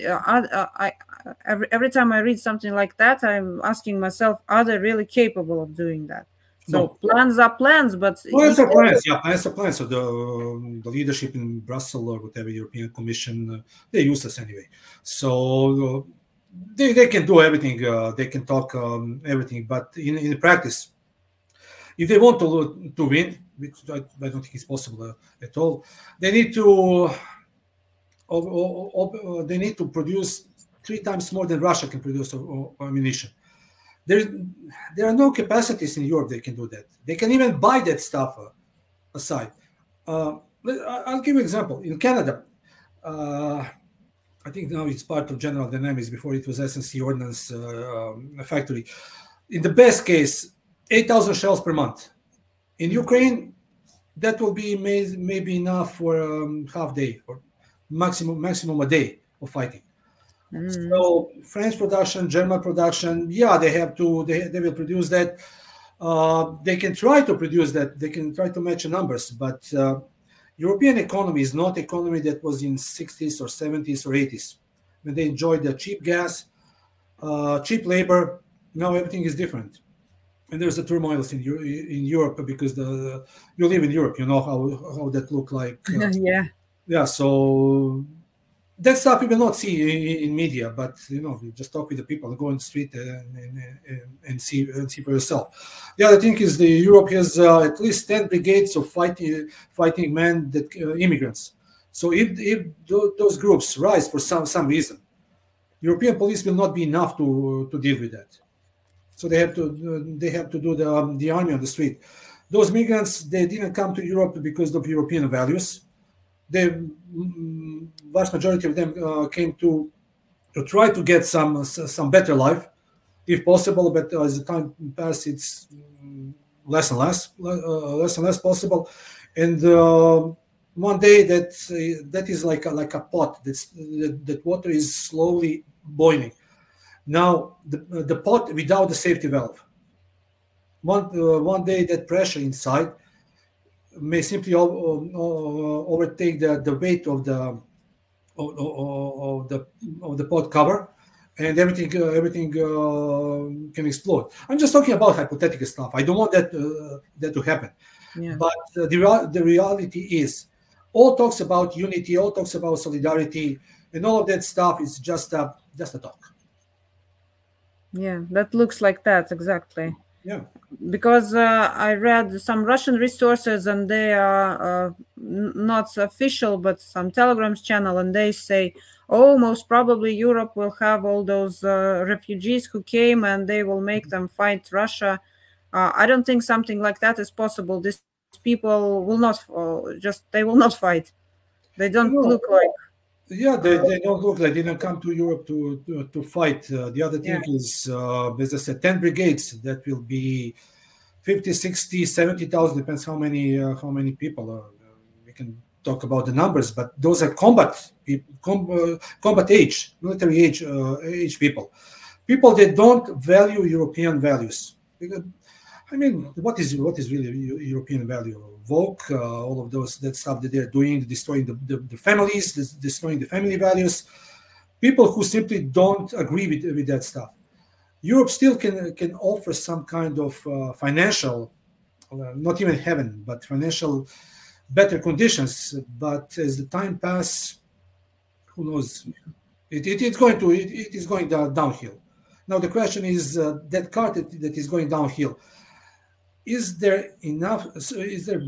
every time I read something like that, I'm asking myself, are they really capable of doing that? So No. plans are plans, but plans are plans. Yeah, plans are plans. So the leadership in Brussels or whatever European Commission, they're useless anyway. So they can do everything. They can talk everything, but in practice, if they want to win, which I don't think is possible at all, they need to produce 3 times more than Russia can produce ammunition. There are no capacities in Europe they can do that. They can even buy that stuff aside. I'll give you an example. In Canada, I think now it's part of General Dynamics. Before it was SNC Ordnance factory. In the best case, 8,000 shells per month. In Ukraine, that will be maybe enough for half day or maximum a day of fighting. So French production, German production, yeah, they will produce that. They can try to produce that. They can try to match the numbers, but European economy is not economy that was in 60s or 70s or 80s when they enjoyed the cheap gas, cheap labor. Now everything is different, and there's a turmoil in Europe because you live in Europe. You know how that look like. Yeah. So that stuff you will not see in media, but you just talk with the people, go on the street and see for yourself. The other thing is Europe has at least 10 brigades of fighting men, that immigrants. So if those groups rise for some reason, European police will not be enough to deal with that. So they have to do the army on the street. Those migrants, they didn't come to Europe because of European values. The vast majority of them came to try to get some better life, if possible. But as the time passes, it's less and less possible. And one day that is like a pot that water is slowly boiling. Now the pot without the safety valve. One day that pressure inside may simply overtake the weight of the pod cover, and everything can explode. I'm just talking about hypothetical stuff. I don't want that to happen. Yeah. But the reality is, all talks about unity, all talks about solidarity, and all of that stuff is just a talk. Yeah, that looks like that exactly. Yeah. Because I read some Russian resources, and they are not official, but some Telegram channel, and they say, oh, most probably Europe will have all those refugees who came, and they will make them fight Russia. I don't think something like that is possible. These people will not they will not fight. They don't look like. Yeah, they don't look like they didn't come to Europe to fight. The other thing is, as I said, 10 brigades. That will be 50, 60, 70,000, depends how many people. We can talk about the numbers, but those are combat age, military age people that don't value European values. I mean, what is really European value? Woke, all of that stuff that they're doing, destroying the families, destroying the family values. People who simply don't agree with that stuff. Europe still can offer some kind of financial, not even heaven, but financial better conditions. But as the time passes, who knows? It is going downhill. Now the question is that cart that is going downhill. Is there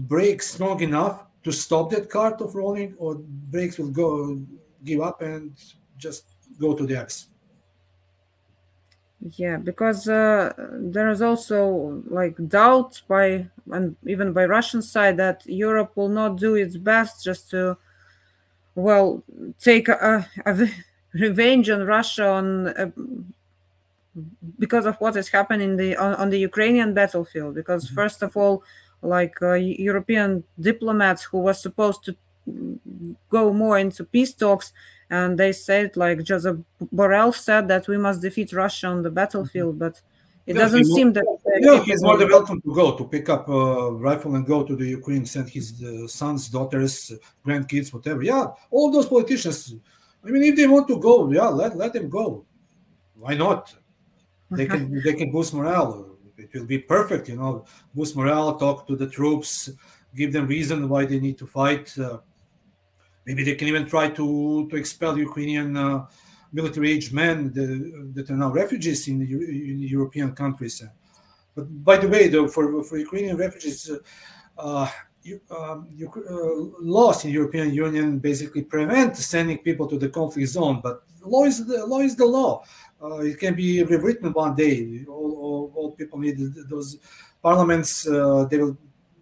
brakes strong enough to stop that cart of rolling, or brakes will give up and just go to the abyss? Yeah, because there is also like doubt and even by Russian side that Europe will not do its best just to take a revenge on Russia on because of what is happening on the Ukrainian battlefield. Because first of all, like European diplomats who were supposed to go more into peace talks, and they said, like Joseph Borrell said, that we must defeat Russia on the battlefield, but it doesn't seem that. He's more than welcome to go, to pick up a rifle and go to the Ukraine, send his sons, daughters, grandkids, whatever. Yeah, all those politicians. I mean, if they want to go, yeah, let them go. Why not? They can boost morale. It will be perfect, boost morale, talk to the troops, give them reason why they need to fight. Maybe they can even try to expel Ukrainian military-aged men that are now refugees in European countries. But by the way, though, for Ukrainian refugees, laws in European Union basically prevent sending people to the conflict zone. But law is the law. It can be rewritten one day. All people need those parliaments.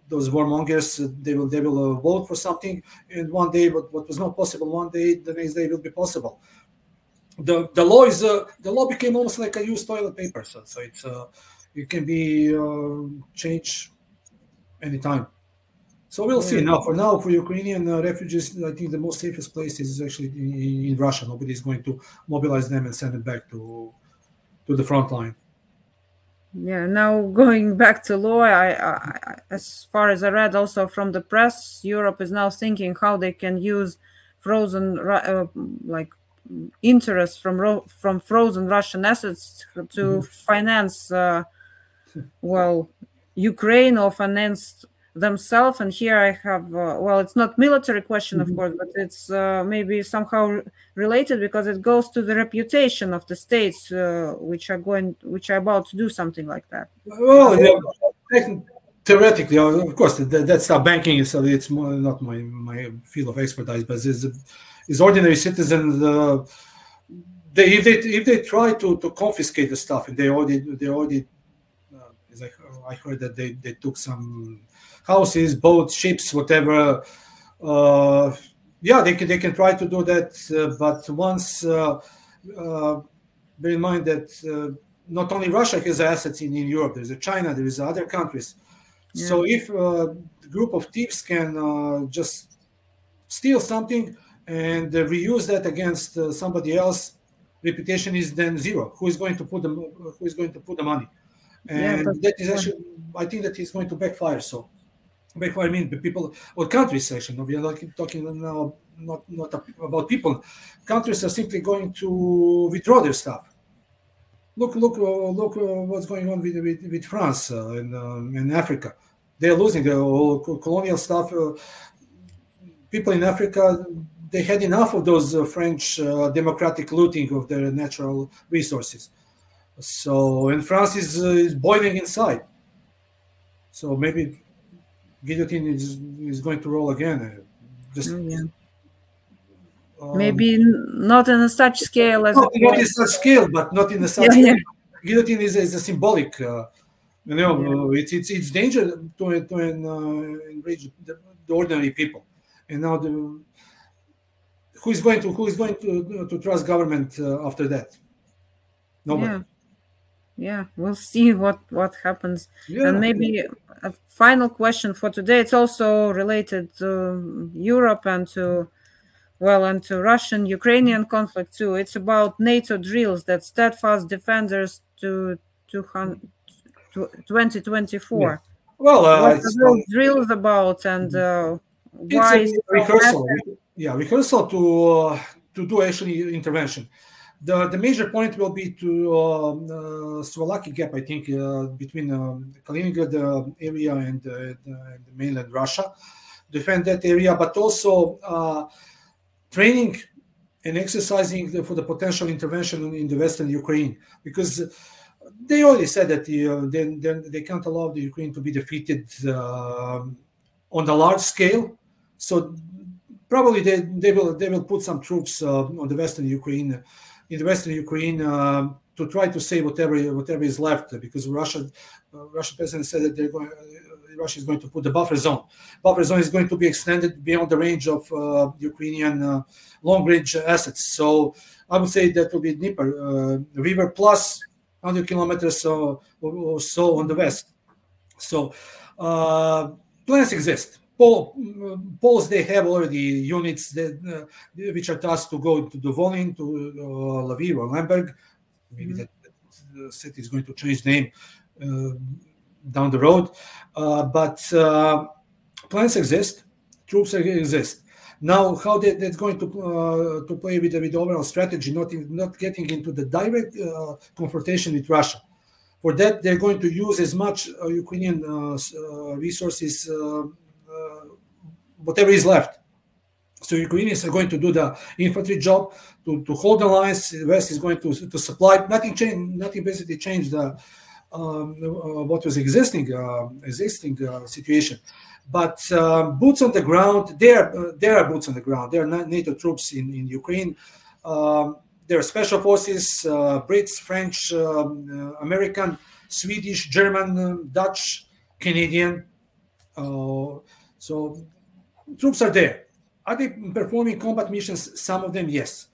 Those warmongers, they will vote for something, and one day, what was not possible one day, the next day will be possible. The law became almost like a used toilet paper, so it's it can be changed anytime. So we'll see. Now, for Ukrainian refugees, I think the most safest place is actually in Russia. Nobody is going to mobilize them and send them back to the front line. Yeah. Now going back to law, I as far as I read also from the press, Europe is now thinking how they can use frozen interest from frozen Russian assets to finance, Ukraine, or finance themselves. And here I have, it's not military question, of course, but it's maybe somehow related, because it goes to the reputation of the states which are about to do something like that. Well, theoretically, of course, that's how banking, so it's more not my field of expertise, but is ordinary citizens. If they try to confiscate the stuff, and they already I heard that they took some houses, boats, ships, whatever. They can try to do that, but once bear in mind that not only Russia has assets in Europe. There's China. There is other countries. Yeah. So if a group of thieves can just steal something and reuse that against somebody else, reputation is then zero. Who is going to put the money? And that is actually, I think that is going to backfire. So backfire, I mean people or countries. Actually, we are not talking now not about people. Countries are simply going to withdraw their stuff. Look what's going on with France and Africa. They are losing the whole colonial stuff. People in Africa, they had enough of those French democratic looting of their natural resources. So, and France is boiling inside. So maybe guillotine is going to roll again. Maybe not in such scale as not in such scale, but not in such scale. Guillotine is a symbolic. It's danger to enrage the ordinary people. And now who is going to trust government after that? Nobody. Yeah, we'll see what happens. And maybe a final question for today. It's also related to Europe and to Russian-Ukrainian conflict too. It's about NATO drills that Steadfast defenders to 2024. Yeah. Well, what are those drills about, and why? It's a rehearsal. Rehearsal to do actually intervention. The major point will be to Suwalki Gap, I think, between Kaliningrad area and the mainland Russia, defend that area, but also training and exercising for the potential intervention in the Western Ukraine, because they already said that they can't allow the Ukraine to be defeated on the large scale. So probably they will put some troops on the Western Ukraine. In the Western Ukraine, to try to save whatever is left, because Russian president said that Russia is going to put the buffer zone. Buffer zone is going to be extended beyond the range of Ukrainian long-range assets. So I would say that will be Dnieper River plus 100 kilometers or so on the west. So plans exist. Poles, they have already units that which are tasked to go to the Volyn, to Lviv or Lemberg. Maybe that city is going to change name down the road. But plans exist, troops exist. Now, how that's going to play with the overall strategy, not getting into the direct confrontation with Russia. For that, they're going to use as much Ukrainian resources, whatever is left. So Ukrainians are going to do the infantry job to hold the lines. The West is going to supply. Nothing basically changed what was existing situation. But boots on the ground, there are boots on the ground. There are NATO troops in Ukraine. There are special forces, Brits, French, American, Swedish, German, Dutch, Canadian. So troops are there. Are they performing combat missions? Some of them, yes.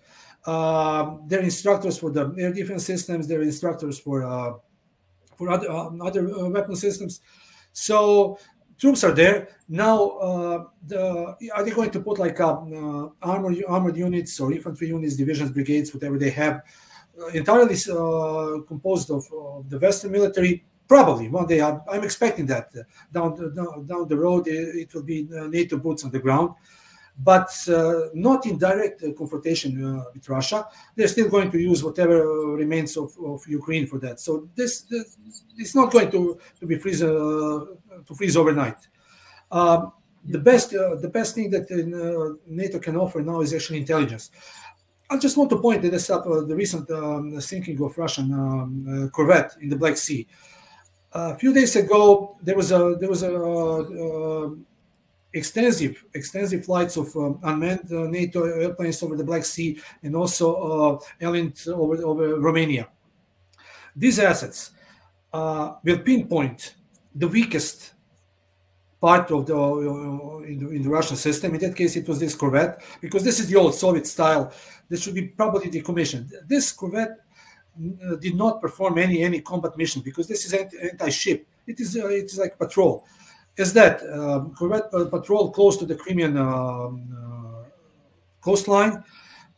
They're instructors for the air defense systems. They're instructors for other weapon systems. So troops are there. Now, are they going to put like armored units or infantry units, divisions, brigades, whatever they have, entirely composed of the Western military? Probably one day. I'm expecting that down the road it will be NATO boots on the ground, but not in direct confrontation with Russia. They're still going to use whatever remains of Ukraine for that. So this it's not going to freeze overnight. The best thing that NATO can offer now is actually intelligence. I just want to point this up: the recent sinking of Russian corvette in the Black Sea. A few days ago, there was extensive flights of unmanned NATO airplanes over the Black Sea and also aligned over Romania. These assets will pinpoint the weakest part of in the Russian system. In that case, it was this corvette, because this is the old Soviet style. This should be probably decommissioned. This corvette did not perform any combat mission because this is anti-ship. It is like patrol. Is that corvette patrol close to the Crimean coastline,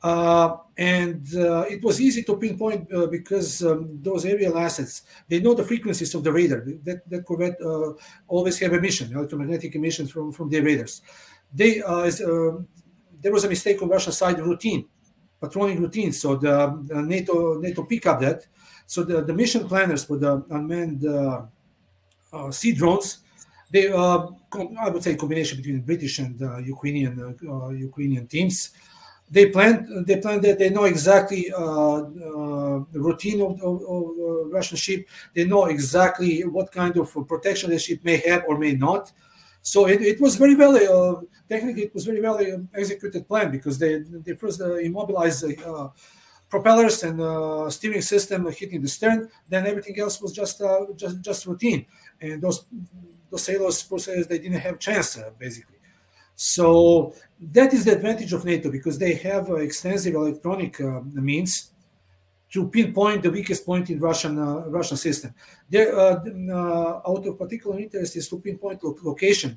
and it was easy to pinpoint because those aerial assets, they know the frequencies of the radar. That corvette always have emission, electromagnetic emissions from their radars. There was a mistake on Russian side, patrolling routine. So the NATO pick up that. So the mission planners for the unmanned sea drones, they I would say combination between British and Ukrainian teams. They plan that they know exactly the routine of Russian ship. They know exactly what kind of protection the ship may have or may not. So it was very well, technically it was very well executed plan, because they first immobilized propellers and steering system hitting the stern. Then everything else was just routine, and those sailors, they didn't have chance basically. So that is the advantage of NATO, because they have extensive electronic means to pinpoint the weakest point in Russian system. Out of particular interest is to pinpoint location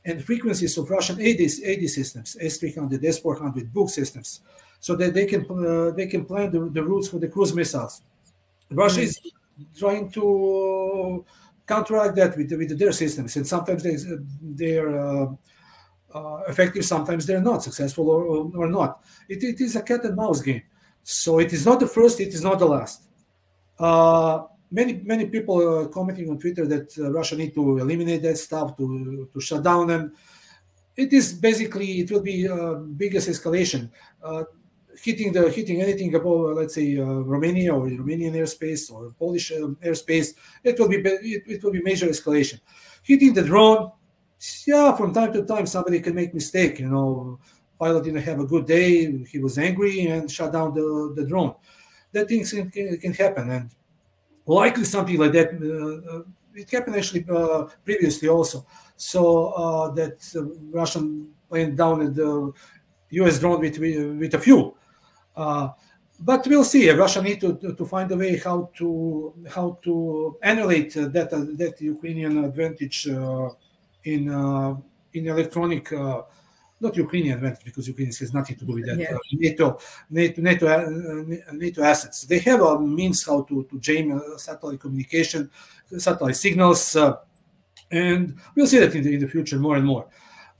and frequencies of Russian AD systems, S-300, S-400, Buk systems, so that they can plan the routes for the cruise missiles. Russia is trying to counteract that with their systems, and sometimes they're effective, sometimes they're not successful or not. It is a cat and mouse game. So it is not the first, it is not the last. Many people are commenting on Twitter that Russia need to eliminate that stuff, to shut down them. It is basically, it will be biggest escalation. Hitting anything above, let's say, Romania or Romanian airspace or Polish airspace, it will be major escalation. Hitting the drone, yeah, from time to time somebody can make mistake. Pilot didn't have a good day, he was angry and shut down the drone. That things can happen, and likely something like that. It happened actually previously also. So that Russian plane down at the U.S. drone with a few. But we'll see. Russia need to find a way how to annihilate that Ukrainian advantage in electronic. Not Ukrainian advantage, because Ukraine has nothing to do with that. NATO assets. They have a means how to jam satellite communication, satellite signals, and we'll see that in the future more and more.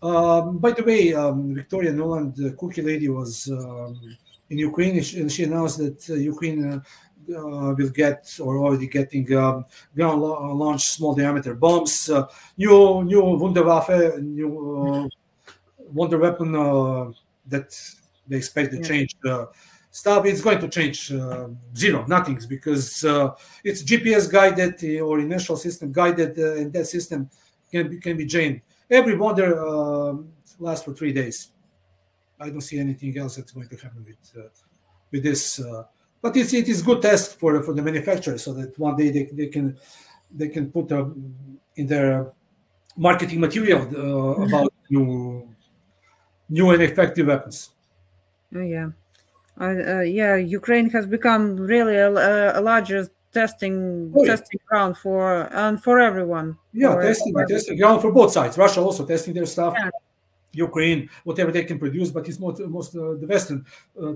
By the way, Victoria Nuland, the cookie lady, was in Ukraine, and she announced that Ukraine will get, or already getting, ground-launched small diameter bombs, new Wunderwaffe, new wonder weapon that they expect to change stuff. It's going to change zero, nothing, because it's GPS guided or inertial system guided, and that system can be jammed. Every wonder lasts for 3 days. I don't see anything else that's going to happen with this. But it is good test for the manufacturer, so that one day they can put in their marketing material about new and effective weapons. Oh, yeah. Ukraine has become really a larger testing ground for everyone. Yeah, testing ground for both sides. Russia also testing their stuff. Yeah. Ukraine, whatever they can produce, but it's most the Western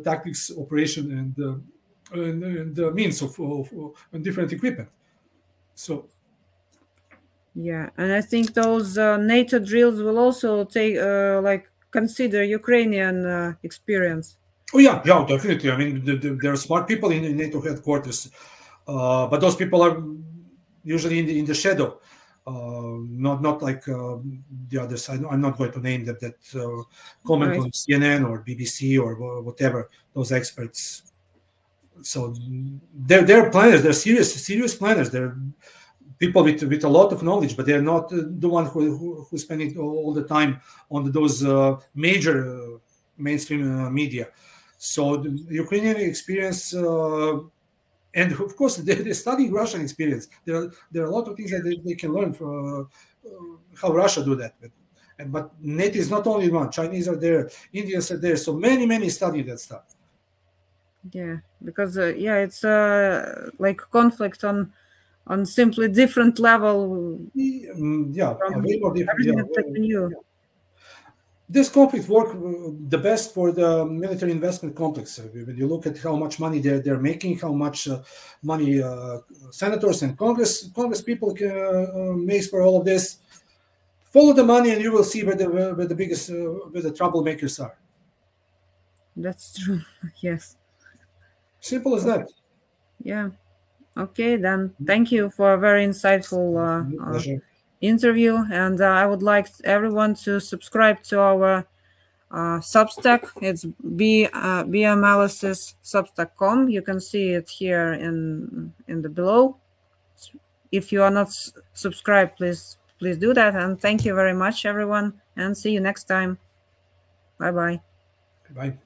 tactics, operation, and the means of different equipment. So. Yeah, and I think those NATO drills will also take consider Ukrainian experience. Oh yeah, definitely. I mean, there are smart people in NATO headquarters, but those people are usually in the shadow, not like the others. I'm not going to name that comment on CNN or BBC or whatever, those experts. So they're planners. They're serious planners. They're people with a lot of knowledge, but they're not the one who's spending all the time on those major mainstream media. So the Ukrainian experience, and of course they're studying Russian experience. There are a lot of things that they can learn from how Russia do that. But NATO is not only one. Chinese are there, Indians are there. So many study that stuff. Yeah, because it's like conflict on simply different level. Way more different. This conflict works the best for the military investment complex. When you look at how much money they're making, how much money senators and Congress people makes for all of this, follow the money and you will see where the biggest where the troublemakers are. That's true. Yes. Simple as that. Yeah. Okay, then. Thank you for a very insightful interview, and I would like everyone to subscribe to our Substack. It's bmanalysis.substack.com. You can see it here in the below. If you are not subscribed, please do that. And thank you very much, everyone, and see you next time. Bye. Bye.